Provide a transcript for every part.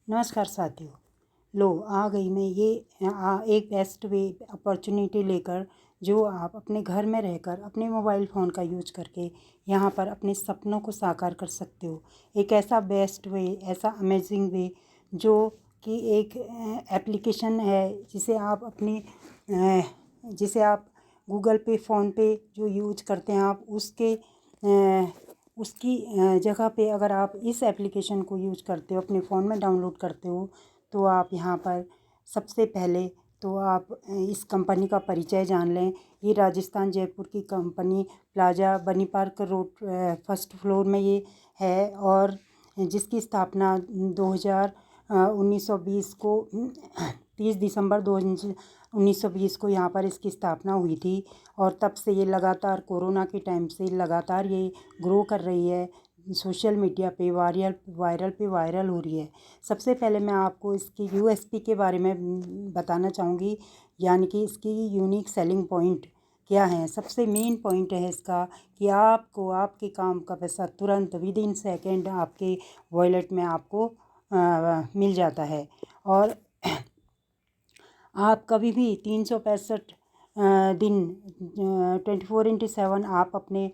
नमस्कार साथियों। लो आ गई मैं ये एक बेस्ट वे अपॉर्चुनिटी लेकर, जो आप अपने घर में रहकर अपने मोबाइल फ़ोन का यूज करके यहाँ पर अपने सपनों को साकार कर सकते हो। एक ऐसा बेस्ट वे, ऐसा अमेजिंग वे, जो कि एक एप्लीकेशन है जिसे आप गूगल पे, फ़ोन पे जो यूज करते हैं आप उसकी जगह पे अगर आप इस एप्लीकेशन को यूज करते हो, अपने फ़ोन में डाउनलोड करते हो, तो आप यहाँ पर सबसे पहले तो आप इस कंपनी का परिचय जान लें। ये राजस्थान जयपुर की कंपनी प्लाजा बनी पार्क रोड फर्स्ट फ्लोर में ये है, और जिसकी स्थापना 1920 को 30 दिसंबर 1920 को यहाँ पर इसकी स्थापना हुई थी। और तब से ये लगातार, कोरोना के टाइम से लगातार ये ग्रो कर रही है, सोशल मीडिया पे वायरल हो रही है। सबसे पहले मैं आपको इसकी यूएसपी के बारे में बताना चाहूँगी, यानी कि इसकी यूनिक सेलिंग पॉइंट क्या है। सबसे मेन पॉइंट है इसका कि आपको आपके काम का पैसा तुरंत विद इन सेकेंड आपके वॉलेट में आपको मिल जाता है। और आप कभी भी 365 दिन 24/7 आप अपने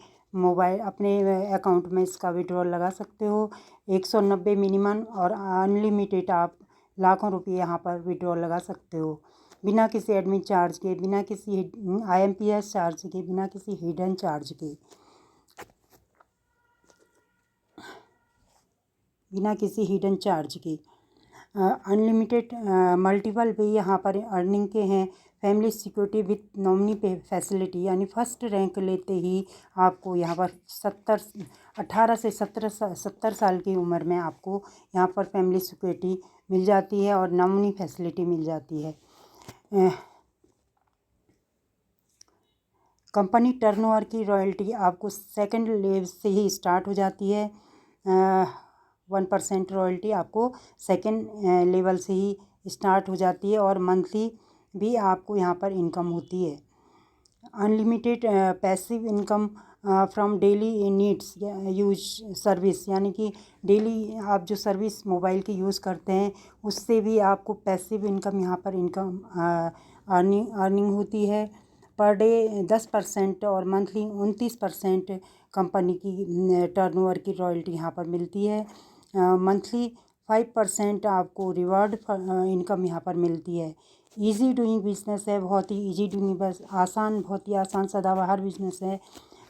अकाउंट में इसका विड्रॉल लगा सकते हो। 190 मिनिमम और अनलिमिटेड आप लाखों रुपये यहाँ पर विड्रॉल लगा सकते हो, बिना किसी एडमिन चार्ज के, बिना किसी IMPS चार्ज के, बिना किसी हिडन चार्ज के, बिना किसी हिडन चार्ज के। अनलिमिटेड मल्टीपल वे यहाँ पर अर्निंग के हैं। फैमिली सिक्योरिटी विथ नॉमिनी पे फैसिलिटी, यानी फर्स्ट रैंक लेते ही आपको यहाँ पर 18 से 70 साल की उम्र में आपको यहाँ पर फैमिली सिक्योरिटी मिल जाती है और नॉमिनी फैसिलिटी मिल जाती है। कंपनी टर्नओवर की रॉयल्टी आपको सेकंड लेवल से ही स्टार्ट हो जाती है। 1% रॉयल्टी आपको सेकंड लेवल से ही स्टार्ट हो जाती है, और मंथली भी आपको यहाँ पर इनकम होती है। Unlimited passive income from daily needs use service, यानी कि डेली आप जो सर्विस मोबाइल की यूज़ करते हैं उससे भी आपको पैसिव इनकम यहाँ पर अर्निंग होती है। पर डे 10% और मंथली 29% कंपनी की टर्नओवर की रॉयल्टी यहाँ पर मिलती है। मंथली 5% आपको रिवार्ड इनकम यहाँ पर मिलती है। इजी डूइंग बिजनेस है, बहुत ही इजी डूइंग, बस आसान, बहुत ही आसान सदाबहार बिजनेस है।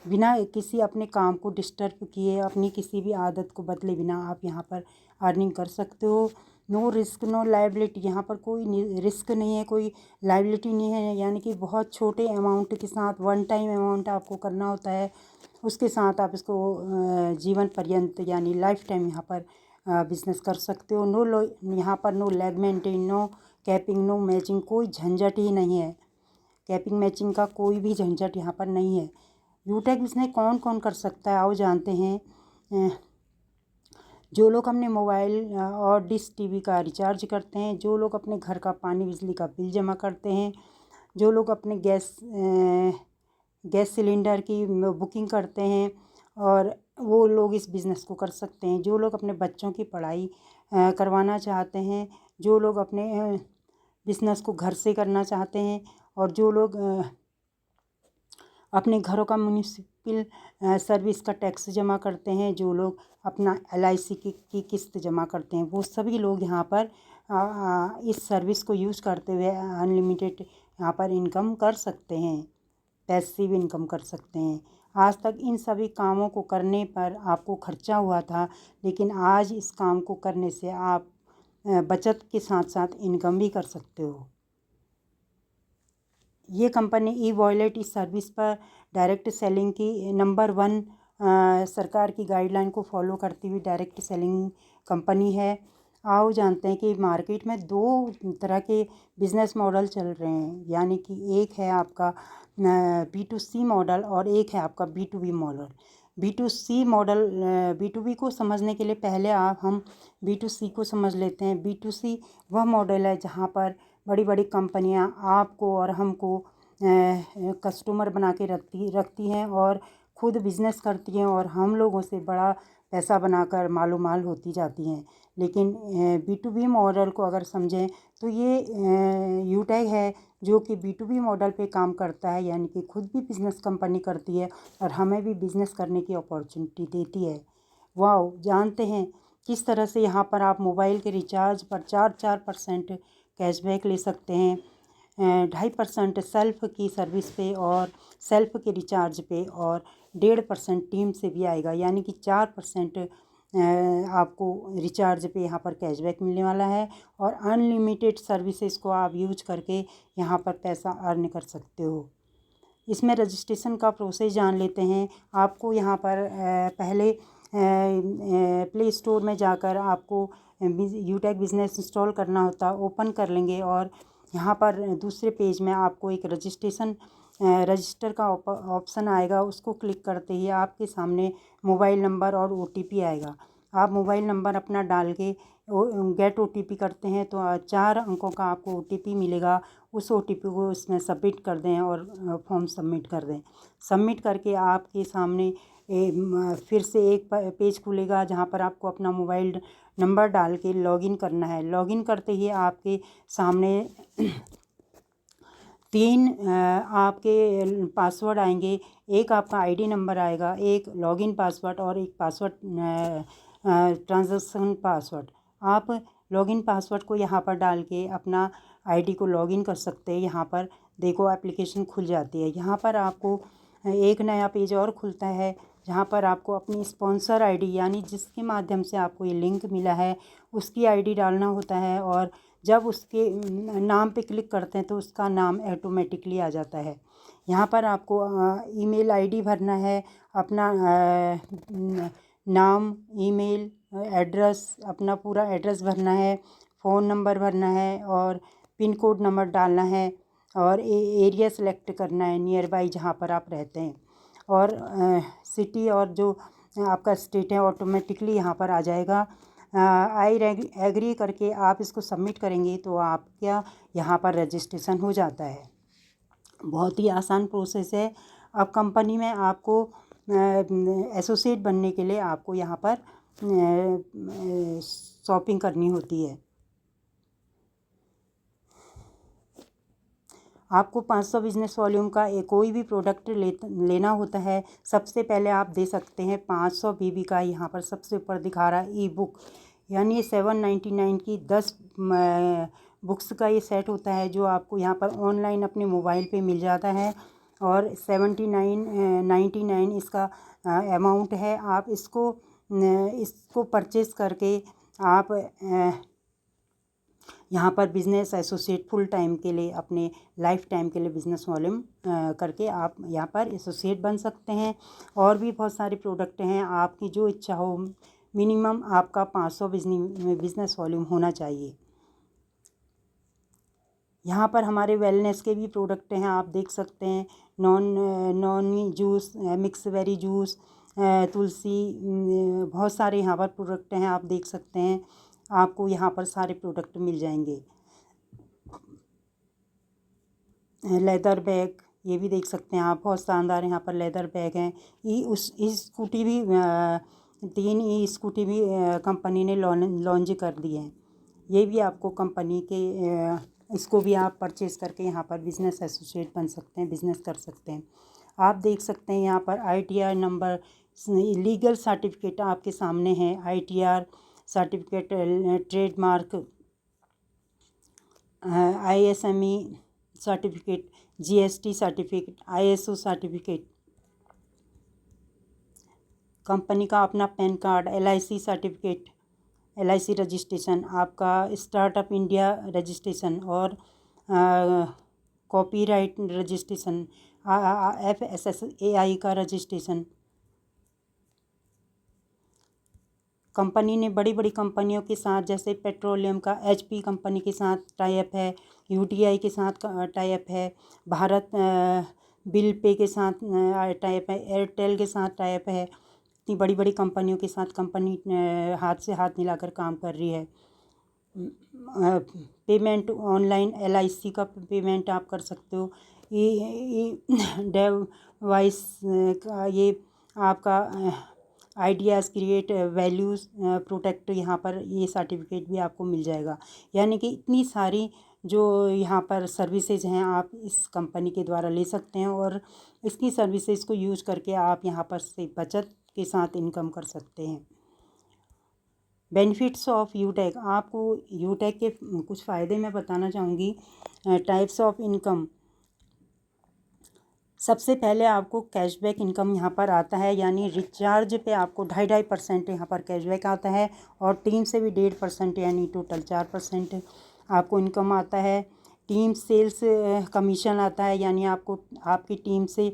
बिना किसी अपने काम को डिस्टर्ब किए, अपनी किसी भी आदत को बदले बिना आप यहाँ पर अर्निंग कर सकते हो। नो रिस्क नो लायबिलिटी, यहाँ पर कोई रिस्क नहीं है, कोई लायबिलिटी नहीं है, यानी कि बहुत छोटे अमाउंट के साथ वन टाइम अमाउंट आपको करना होता है, उसके साथ आप इसको जीवन पर्यंत यानी लाइफ टाइम यहाँ पर बिजनेस कर सकते हो। यहाँ पर no leg maintain, no capping, no matching, कोई झंझट ही नहीं है। कैपिंग मैचिंग का कोई भी झंझट यहाँ पर नहीं है। यूटेक बिजनेस कौन कौन कर सकता है, आओ जानते हैं। जो लोग अपने मोबाइल और डिश टीवी का रिचार्ज करते हैं, जो लोग अपने घर का पानी बिजली का बिल जमा करते हैं, जो लोग अपने गैस सिलेंडर की बुकिंग करते हैं, और वो लोग इस बिज़नेस को कर सकते हैं। जो लोग अपने बच्चों की पढ़ाई करवाना चाहते हैं, जो लोग अपने बिज़नेस को घर से करना चाहते हैं, और जो लोग अपने घरों का म्यूनिसिपल सर्विस का टैक्स जमा करते हैं, जो लोग अपना LIC की किस्त जमा करते हैं, वो सभी लोग यहाँ पर इस सर्विस को यूज़ करते हुए अनलिमिटेड यहाँ पर इनकम कर सकते हैं, पैसिव इनकम कर सकते हैं। आज तक इन सभी कामों को करने पर आपको खर्चा हुआ था, लेकिन आज इस काम को करने से आप बचत के साथ साथ इनकम भी कर सकते हो। ये कंपनी ई-वॉलेट इस सर्विस पर डायरेक्ट सेलिंग की नंबर 1 सरकार की गाइडलाइन को फॉलो करती हुई डायरेक्ट सेलिंग कंपनी है। आओ जानते हैं कि मार्केट में 2 तरह के बिज़नेस मॉडल चल रहे हैं, यानी कि एक है आपका B2C मॉडल और एक है आपका B2B model. B2C model, B2B को समझने के लिए पहले हम B2C को समझ लेते हैं। B2C वह मॉडल है जहाँ पर बड़ी बड़ी कंपनियां आपको और हमको कस्टमर बना के रखती हैं और ख़ुद बिज़नेस करती हैं, और हम लोगों से बड़ा पैसा बनाकर मालो माल होती जाती हैं। लेकिन B2B मॉडल को अगर समझें तो ये यूटैग है जो कि B2B मॉडल पे काम करता है, यानी कि खुद भी बिज़नेस कंपनी करती है और हमें भी बिज़नेस करने की अपॉर्चुनिटी देती है। वाओ! जानते हैं किस तरह से यहाँ पर आप मोबाइल के रिचार्ज पर 4% कैशबैक ले सकते हैं, 2.5% सेल्फ की सर्विस पे और सेल्फ के रिचार्ज पे, और 1.5% टीम से भी आएगा, यानी कि 4% आपको रिचार्ज पे यहाँ पर कैशबैक मिलने वाला है। और अनलिमिटेड सर्विसेज को आप यूज करके यहाँ पर पैसा अर्न कर सकते हो। इसमें रजिस्ट्रेशन का प्रोसेस जान लेते हैं। आपको यहाँ पर पहले प्ले स्टोर में जाकर आपको यूटैग बिज़नेस इंस्टॉल करना होता, ओपन कर लेंगे और यहाँ पर दूसरे पेज में आपको एक रजिस्टर का ऑप्शन आएगा। उसको क्लिक करते ही आपके सामने मोबाइल नंबर और OTP आएगा। आप मोबाइल नंबर अपना डाल के गेट OTP करते हैं तो 4 अंकों का आपको OTP मिलेगा। उस OTP को इसमें सबमिट कर दें और फॉर्म सबमिट कर दें। सबमिट करके आपके सामने फिर से एक पेज खुलेगा जहाँ पर आपको अपना मोबाइल नंबर डाल के लॉगिन करना है। लॉगिन करते ही आपके सामने 3 आपके पासवर्ड आएंगे। एक आपका ID नंबर आएगा, एक लॉगिन पासवर्ड और एक पासवर्ड ट्रांजैक्शन पासवर्ड। आप लॉगिन पासवर्ड को यहाँ पर डाल के अपना ID को लॉगिन कर सकते हैं। यहाँ पर देखो एप्लीकेशन खुल जाती है। यहाँ पर आपको एक नया पेज और खुलता है जहाँ पर आपको अपनी स्पॉन्सर ID यानी जिसके माध्यम से आपको ये लिंक मिला है उसकी ID डालना होता है, और जब उसके नाम पे क्लिक करते हैं तो उसका नाम ऑटोमेटिकली आ जाता है। यहाँ पर आपको ईमेल ID भरना है, अपना नाम, ईमेल एड्रेस, अपना पूरा एड्रेस भरना है, फ़ोन नंबर भरना है और पिन कोड नंबर डालना है, और एरिया सेलेक्ट करना है नियर बाई जहाँ पर आप रहते हैं, और सिटी और जो आपका स्टेट है ऑटोमेटिकली यहाँ पर आ जाएगा। आई एग्री करके आप इसको सबमिट करेंगे तो आपका यहाँ पर रजिस्ट्रेशन हो जाता है। बहुत ही आसान प्रोसेस है। अब कंपनी में आपको एसोसिएट बनने के लिए आपको यहाँ पर शॉपिंग करनी होती है। आपको 500 बिजनेस वॉल्यूम का कोई भी प्रोडक्ट लेना होता है। सबसे पहले आप दे सकते हैं 500 BB का, यहाँ पर सबसे ऊपर दिखा रहा है E-बुक, यानी 799 की 10 बुक्स का ये सेट होता है जो आपको यहाँ पर ऑनलाइन अपने मोबाइल पे मिल जाता है, और 79.99 इसका अमाउंट है। आप इसको परचेज़ करके आप यहाँ पर बिज़नेस एसोसिएट फुल टाइम के लिए, अपने लाइफ टाइम के लिए बिज़नेस वॉल्यूम करके आप यहाँ पर एसोसिएट बन सकते हैं। और भी बहुत सारे प्रोडक्ट हैं, आपकी जो इच्छा हो। मिनिमम आपका 500 बिज़नेस वॉल्यूम होना चाहिए। यहाँ पर हमारे वेलनेस के भी प्रोडक्ट हैं, आप देख सकते हैं। Noni juice, mix berry juice, तुलसी, बहुत सारे यहाँ पर प्रोडक्ट हैं, आप देख सकते हैं। आपको यहाँ पर सारे प्रोडक्ट मिल जाएंगे। लेदर बैग, ये भी देख सकते हैं आप, बहुत शानदार यहाँ पर लेदर बैग हैं। स्कूटी भी 3 स्कूटी भी कंपनी ने लॉन्च कर दी है। ये भी आपको कंपनी के इसको भी आप परचेज़ करके यहाँ पर बिज़नेस एसोसिएट बन सकते हैं, बिज़नेस कर सकते हैं। आप देख सकते हैं यहाँ पर ITR नंबर, लीगल सर्टिफिकेट आपके सामने है। ITR certificate, trademark, ISME certificate, GST certificate, ISO certificate, company का अपना pan card, LIC certificate, LIC registration, आपका स्टार्टअप इंडिया रजिस्ट्रेशन, और कॉपीराइट रजिस्ट्रेशन, FSSAI का रजिस्ट्रेशन। कंपनी ने बड़ी बड़ी कंपनियों के साथ, जैसे पेट्रोलियम का HP कंपनी के साथ टाई अप है, UTI के साथ टाई अप है, भारत बिल पे के साथ टाई अप है, एयरटेल के साथ टाई अप है। इतनी बड़ी बड़ी कंपनियों के साथ कंपनी हाथ से हाथ मिलाकर काम कर रही है। पेमेंट ऑनलाइन, LIC का पेमेंट आप कर सकते हो। ये डेववाइस का ये आपका आइडियाज़, क्रिएट वैल्यूज़, प्रोटेक्ट, यहाँ पर ये सर्टिफिकेट भी आपको मिल जाएगा। यानी कि इतनी सारी जो यहाँ पर सर्विसेज हैं आप इस कंपनी के द्वारा ले सकते हैं और इसकी सर्विसेज को यूज करके आप यहाँ पर से बचत के साथ इनकम कर सकते हैं। बेनिफिट्स ऑफ यूटेक, आपको यूटेक के कुछ फ़ायदे मैं बताना चाहूँगी। टाइप्स ऑफ इनकम, सबसे पहले आपको कैशबैक इनकम यहाँ पर आता है, यानी रिचार्ज पे आपको 2.5% यहाँ पर कैशबैक आता है और टीम से भी 1.5% यानी टोटल 4% आपको इनकम आता है। टीम सेल्स कमीशन आता है, यानी आपको आपकी टीम से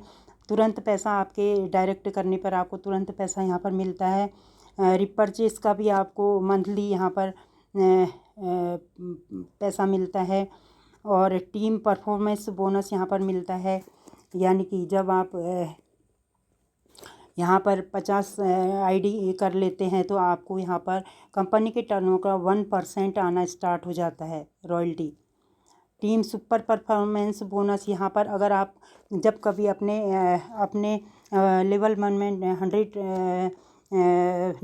तुरंत पैसा, आपके डायरेक्ट करने पर आपको तुरंत पैसा यहाँ पर मिलता है। रिपर्चेस का भी आपको मंथली यहाँ पर पैसा मिलता है और टीम परफॉर्मेंस बोनस यहाँ पर मिलता है, यानी कि जब आप यहाँ पर 50 आईडी कर लेते हैं तो आपको यहाँ पर कंपनी के टर्नओवर का 1% आना स्टार्ट हो जाता है royalty. Team super performance bonus, यहाँ पर अगर आप जब कभी अपने लेवल 1 में 100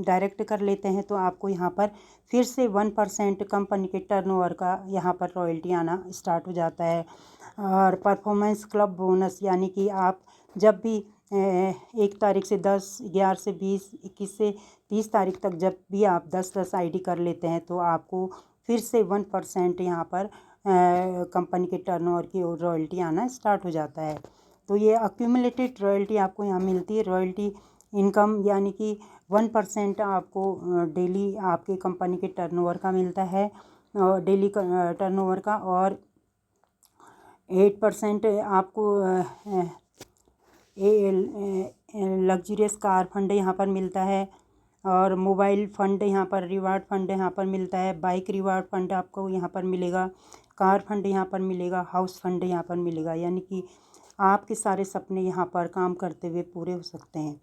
डायरेक्ट कर लेते हैं तो आपको यहाँ पर फिर से 1% कंपनी के टर्नओवर का यहाँ पर रॉयल्टी आना स्टार्ट हो जाता है। और परफॉर्मेंस क्लब बोनस, यानी कि आप जब भी 1 तारीख से 10, 11 से 20, 21 से 30 तारीख तक जब भी आप 10-10 आईडी कर लेते हैं तो आपको फिर से 1% यहाँ पर कंपनी के टर्नओवर की रॉयल्टी आना स्टार्ट हो जाता है। तो ये अक्यूमुलेटेड रॉयल्टी आपको यहाँ मिलती है। रॉयल्टी इनकम यानी कि 1% आपको डेली आपके कंपनी के टर्नओवर का मिलता है, डेली टर्नओवर का, और 8% आपको लग्जरियस कार फंड यहाँ पर मिलता है और मोबाइल फ़ंड यहाँ पर, रिवार्ड फंड यहाँ पर मिलता है। बाइक रिवार्ड फंड आपको यहाँ पर मिलेगा, कार फंड यहाँ पर मिलेगा, हाउस फंड यहाँ पर मिलेगा, यानी कि आपके सारे सपने यहाँ पर काम करते हुए पूरे हो सकते हैं।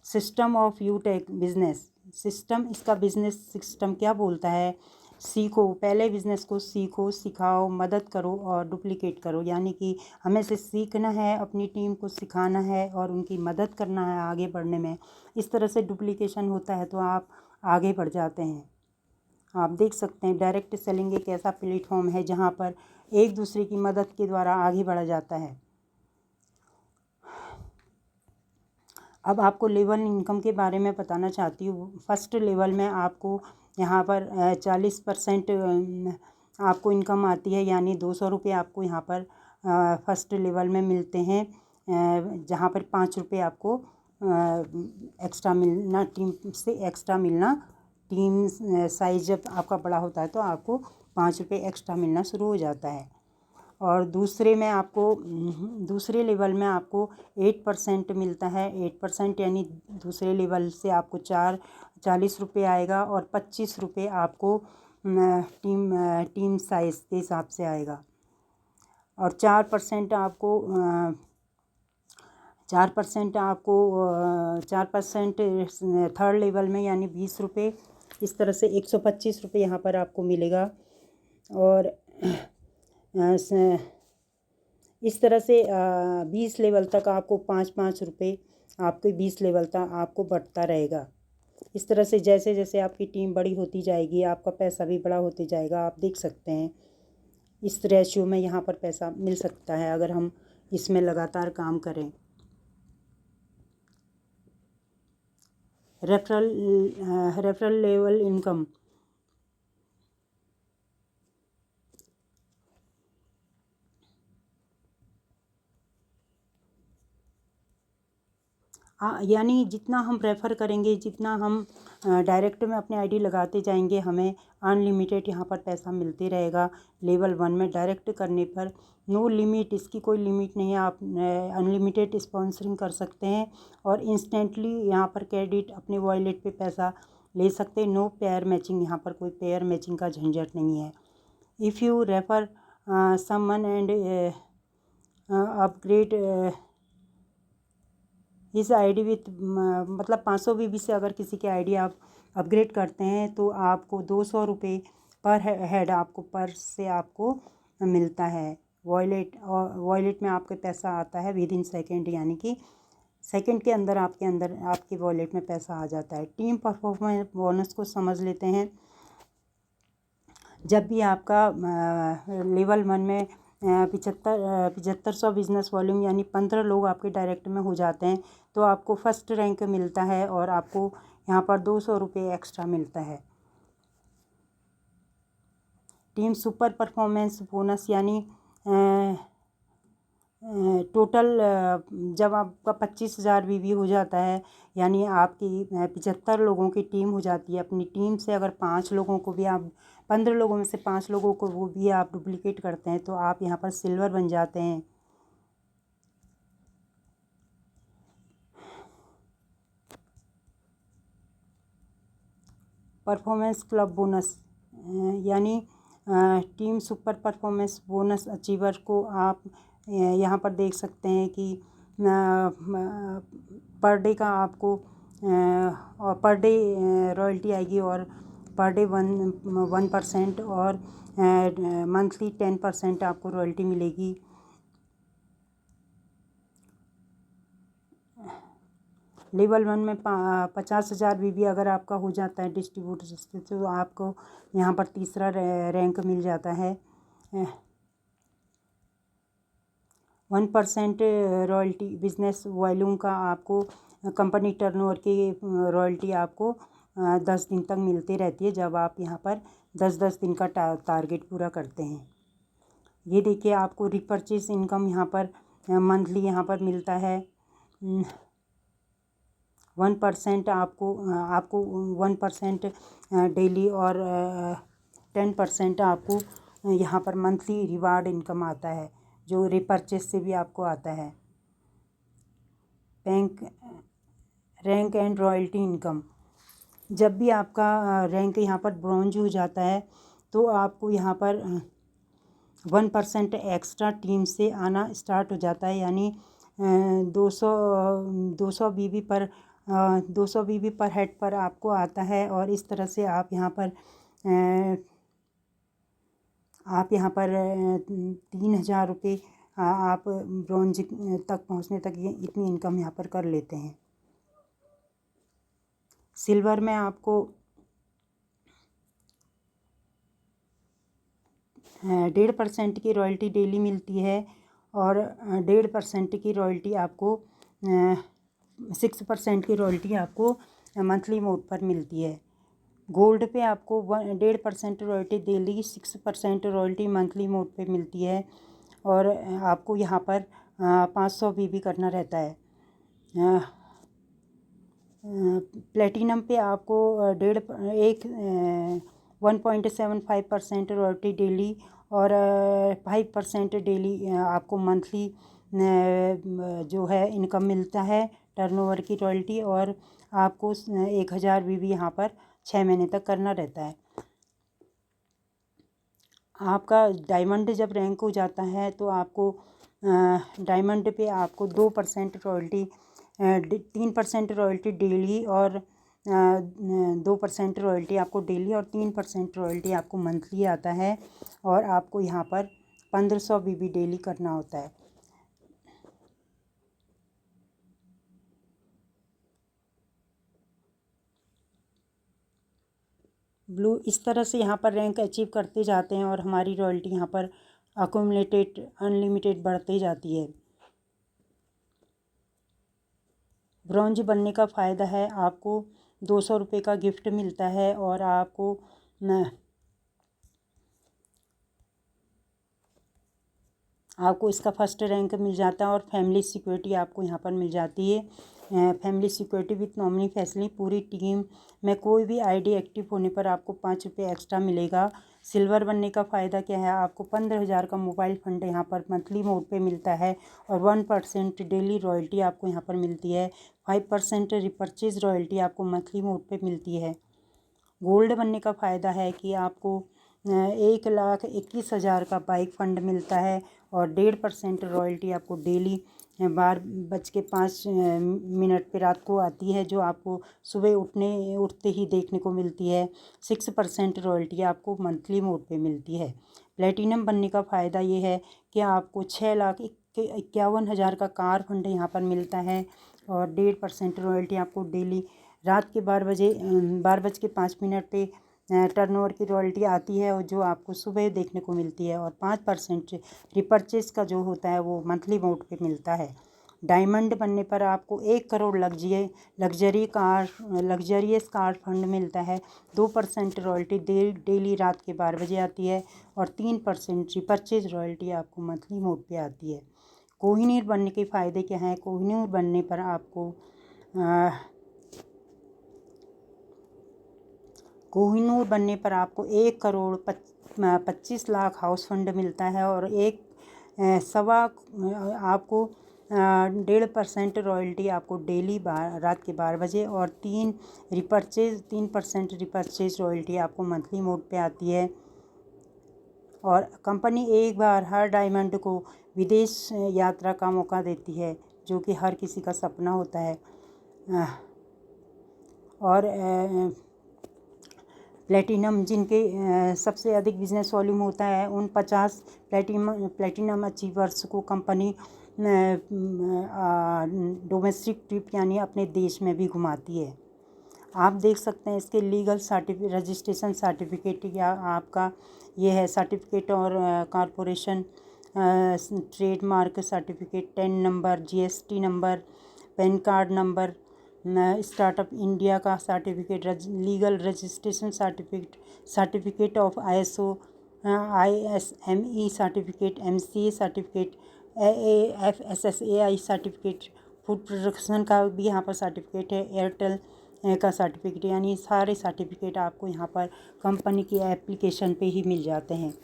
सिस्टम ऑफ यूटेक बिजनेस सिस्टम, इसका बिजनेस सिस्टम क्या बोलता है? सीखो, पहले बिजनेस को सीखो, सिखाओ, मदद करो और डुप्लिकेट करो, यानी कि हमें से सीखना है, अपनी टीम को सिखाना है और उनकी मदद करना है आगे बढ़ने में। इस तरह से डुप्लीकेशन होता है तो आप आगे बढ़ जाते हैं। आप देख सकते हैं डायरेक्ट सेलिंग एक ऐसा प्लेटफॉर्म है जहाँ पर एक दूसरे की मदद के द्वारा आगे बढ़ा जाता है। अब आपको लेवल इनकम के बारे में बताना चाहती हूँ। फर्स्ट लेवल में आपको यहाँ पर 40% आपको इनकम आती है, यानी 200 रुपये आपको यहाँ पर फर्स्ट लेवल में मिलते हैं, जहाँ पर 5 रुपये आपको एक्स्ट्रा मिलना, टीम से एक्स्ट्रा मिलना। टीम साइज जब आपका बड़ा होता है तो आपको 5 रुपये एक्स्ट्रा मिलना शुरू हो जाता है। और दूसरे लेवल में आपको 8% मिलता है। 8% यानी दूसरे लेवल से आपको 40 रुपये आएगा और 25 रुपये आपको टीम साइज़ के हिसाब से आएगा। और 4% थर्ड लेवल में यानी 20 रुपये, इस तरह से 125 रुपये यहाँ पर आपको मिलेगा। और इस तरह से 20 लेवल तक आपको 5-5 रुपये आपके 20 लेवल तक आपको बढ़ता रहेगा। इस तरह से जैसे जैसे आपकी टीम बड़ी होती जाएगी आपका पैसा भी बड़ा होते जाएगा। आप देख सकते हैं इस रेशियो में यहाँ पर पैसा मिल सकता है अगर हम इसमें लगातार काम करें। रेफरल लेवल इनकम, यानी जितना हम रेफ़र करेंगे, जितना हम डायरेक्ट में अपने आईडी लगाते जाएंगे, हमें अनलिमिटेड यहाँ पर पैसा मिलते रहेगा। लेवल 1 में डायरेक्ट करने पर नो लिमिट, इसकी कोई लिमिट नहीं है, आप अनलिमिटेड स्पॉन्सरिंग कर सकते हैं और इंस्टेंटली यहाँ पर क्रेडिट अपने वॉलेट पे पैसा ले सकते हैं। नो पेयर मैचिंग, यहाँ पर कोई पेयर मैचिंग का झंझट नहीं है। If you refer someone and upgrade इस आईडी विथ, मतलब 500 बीबी से अगर किसी की आईडी आप अपग्रेड करते हैं तो आपको 200 रुपये पर हेड आपको पर से आपको मिलता है। वॉलेट में आपके पैसा आता है विद इन सेकेंड, यानी कि सेकंड के अंदर आपके वॉलेट में पैसा आ जाता है। टीम परफॉर्मेंस बोनस को समझ लेते हैं। जब भी आपका लेवल 1 में 7500 बिजनेस वॉल्यूम यानी 15 लोग आपके डायरेक्ट में हो जाते हैं तो आपको फर्स्ट रैंक मिलता है और आपको यहाँ पर 200 रुपये एक्स्ट्रा मिलता है। टीम सुपर परफॉर्मेंस बोनस यानी टोटल जब आपका 25,000 वीवी हो जाता है यानी आपकी 75 लोगों की टीम हो जाती है। अपनी टीम से अगर 5 लोगों को भी आप 15 लोगों में से 5 लोगों को वो भी आप डुप्लीकेट करते हैं तो आप यहाँ पर सिल्वर बन जाते हैं। परफॉर्मेंस क्लब बोनस यानी team super performance bonus achiever को आप यहाँ पर देख सकते हैं कि पर डे का आपको और पर डे रॉयल्टी आएगी और पर डे 1% और मंथली 10% आपको रॉयल्टी मिलेगी। लेवल 1 में 50,000 वीवी अगर आपका हो जाता है डिस्ट्रीब्यूटर से तो आपको यहाँ पर तीसरा रैंक मिल जाता है। 1% रॉयल्टी बिजनेस वॉल्यूम का आपको कंपनी टर्नओवर की रॉयल्टी आपको 10 दिन तक मिलती रहती है जब आप यहाँ पर 10-10 दिन का टारगेट पूरा करते हैं। ये देखिए आपको रिपर्चेस इनकम यहाँ पर मंथली यहाँ पर मिलता है। 1% आपको 1% डेली और 10% आपको यहाँ पर मंथली रिवार्ड इनकम आता है जो रिपर्चेस से भी आपको आता है। रैंक एंड रॉयल्टी इनकम जब भी आपका रैंक यहाँ पर ब्रॉन्ज हो जाता है तो आपको यहाँ पर 1% एक्स्ट्रा टीम से आना स्टार्ट हो जाता है यानी 200 बीबी पर हेड पर आपको आता है और इस तरह से आप यहाँ पर 3,000 रुपये आप ब्रॉन्ज तक पहुँचने तक ये इतनी इनकम यहाँ पर कर लेते हैं। सिल्वर में आपको 1.5% की रॉयल्टी डेली मिलती है और 1.5% की रॉयल्टी आपको 6% की रॉयल्टी आपको मंथली मोड पर मिलती है। गोल्ड पे आपको 1.5% royalty daily 6% royalty monthly mode पे मिलती है और आपको यहाँ पर 500 बीबी करना रहता है। प्लेटिनम पे आपको 1.75% रॉयल्टी डेली और 5% डेली आपको मंथली जो है इनकम मिलता है टर्नओवर की रॉयल्टी और आपको 1,000 बीबी यहाँ पर 6 महीने तक करना रहता है। आपका डायमंड जब रैंक हो जाता है तो आपको डायमंड पे आपको 2% रॉयल्टी 3% रॉयल्टी डेली और 2% रॉयल्टी आपको डेली और 3% रॉयल्टी आपको मंथली आता है और आपको यहाँ पर 1500 बीबी डेली करना होता है। ब्लू इस तरह से यहाँ पर रैंक अचीव करते जाते हैं और हमारी रॉयल्टी यहाँ पर अकोमुलेटेड अनलिमिटेड बढ़ती जाती है। ब्रॉन्ज बनने का फ़ायदा है आपको 200 रुपये का गिफ्ट मिलता है और आपको इसका फर्स्ट रैंक मिल जाता है और फैमिली सिक्योरिटी आपको यहाँ पर मिल जाती है। Family security with nominee facility पूरी टीम में कोई भी आईडी एक्टिव होने पर आपको 5 रुपये एक्स्ट्रा मिलेगा। सिल्वर बनने का फ़ायदा क्या है आपको 15,000 का मोबाइल फ़ंड यहाँ पर मंथली मोड पे मिलता है और 1% डेली रॉयल्टी आपको यहाँ पर मिलती है। 5% रिपर्चेज रॉयल्टी आपको मंथली मोड पे मिलती है। गोल्ड बनने का फ़ायदा है कि आपको 1,21,000 का बाइक फ़ंड मिलता है और 1.5% रॉयल्टी आपको डेली 12:05 पे रात को आती है जो आपको सुबह उठते ही देखने को मिलती है। 6% रॉयल्टी आपको मंथली मोड पे मिलती है। प्लेटिनम बनने का फ़ायदा ये है कि आपको 6,51,000 का कार फंड यहाँ पर मिलता है और 1.5% रॉयल्टी आपको डेली रात के 12:05 पे टर्नओवर की रॉयल्टी आती है, और जो आपको सुबह देखने को मिलती है। और 5% रिपर्चेज का जो होता है वो मंथली मोड पे मिलता है। डायमंड बनने पर आपको 1 करोड़ लग्जरियस कार फंड मिलता है। 2% रॉयल्टी डेली रात के 12 बजे आती है, और 3% रिपर्चेज रॉयल्टी आपको मंथली मोड पे आती है। कोहिनूर बनने के फ़ायदे क्या हैं? कोहिनूर बनने पर आपको कोहिनूर बनने पर आपको 1 करोड़ 25 लाख हाउस फंड मिलता है, और आपको 1.5% रॉयल्टी आपको डेली रात के 12 बजे, और 3% रिपर्चेज रॉयल्टी आपको मंथली मोड पे आती है। और कंपनी एक बार हर डायमंड को विदेश यात्रा का मौका देती है, जो कि हर किसी का सपना होता है। और प्लेटिनम जिनके सबसे अधिक बिजनेस वॉल्यूम होता है, उन 50 प्लेटिनम अचीवर्स को कंपनी डोमेस्टिक ट्रिप यानी अपने देश में भी घुमाती है। आप देख सकते हैं इसके लीगल रजिस्ट्रेशन सर्टिफिकेट, या आपका ये है सर्टिफिकेट और corporation trademark certificate, 10 number, GST number, PAN card number, startup India का certificate, legal registration certificate of ISME certificate, MCA certificate, FSSAI certificate, food production का भी यहाँ पर सर्टिफिकेट है, एयरटेल का सर्टिफिकेट, यानी सारे सर्टिफिकेट आपको यहाँ पर कंपनी की एप्लीकेशन पे ही मिल जाते हैं।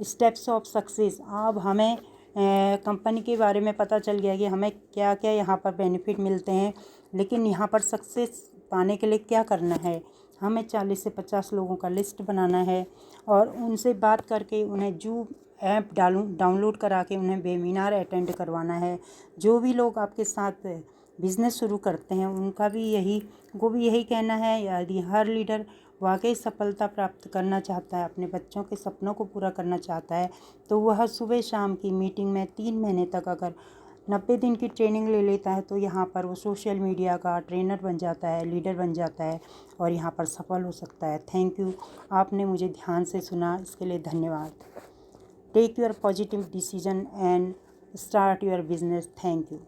Steps of success. अब हमें कंपनी के बारे में पता चल गया कि हमें क्या क्या यहाँ पर बेनिफिट मिलते हैं, लेकिन यहाँ पर सक्सेस पाने के लिए क्या करना है? हमें 40 से 50 लोगों का लिस्ट बनाना है, और उनसे बात करके उन्हें जो ऐप डाउनलोड करा के उन्हें वेबिनार अटेंड करवाना है। जो भी लोग आपके साथ बिज़नेस शुरू करते हैं उनको भी यही कहना है, यदि हर लीडर वाकई सफलता प्राप्त करना चाहता है, अपने बच्चों के सपनों को पूरा करना चाहता है, तो वह सुबह शाम की मीटिंग में 3 महीने तक अगर 90 दिन की ट्रेनिंग ले लेता है, तो यहाँ पर वो सोशल मीडिया का ट्रेनर बन जाता है, लीडर बन जाता है, और यहाँ पर सफल हो सकता है। थैंक यू, आपने मुझे ध्यान से सुना, इसके लिए धन्यवाद। Take your positive decision and start your business. Thank you.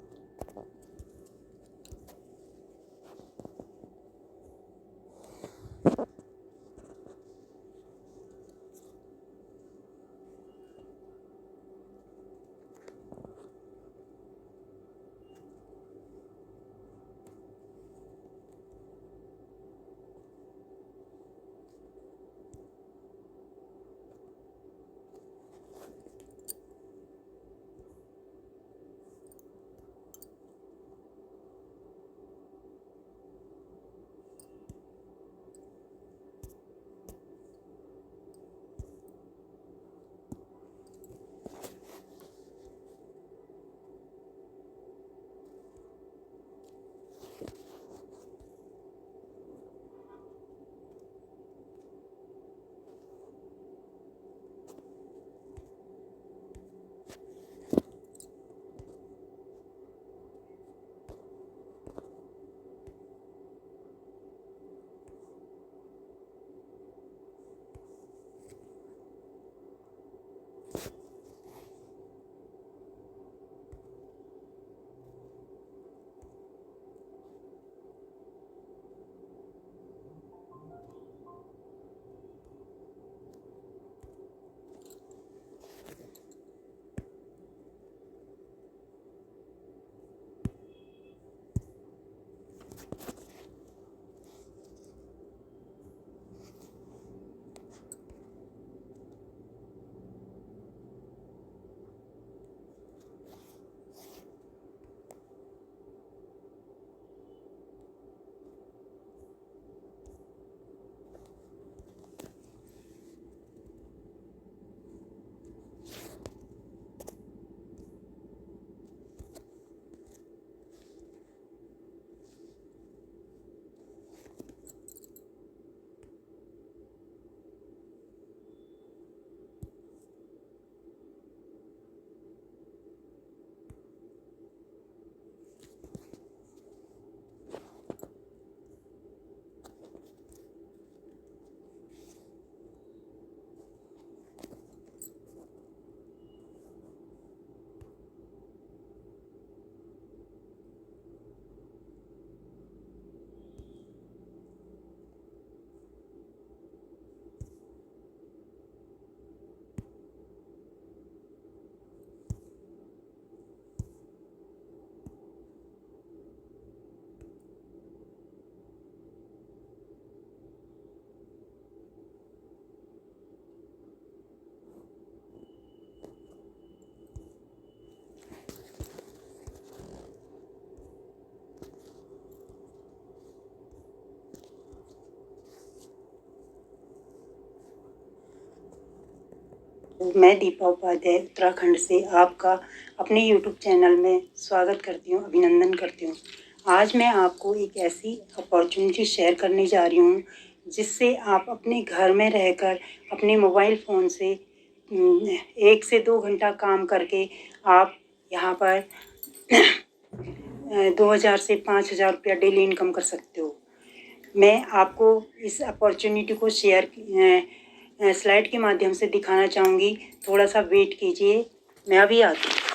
मैं दीपा उपाध्याय उत्तराखंड से आपका अपने यूट्यूब चैनल में स्वागत करती हूँ, अभिनंदन करती हूँ। आज मैं आपको एक ऐसी अपॉर्चुनिटी शेयर करने जा रही हूँ जिससे आप अपने घर में रहकर अपने मोबाइल फ़ोन से 1 से 2 घंटा काम करके आप यहाँ पर 2000 से 5000 रुपया डेली इनकम कर सकते हो। मैं आपको इस अपॉर्चुनिटी को स्लाइड के माध्यम से दिखाना चाहूँगी। थोड़ा सा वेट कीजिए, मैं अभी आती हूँ।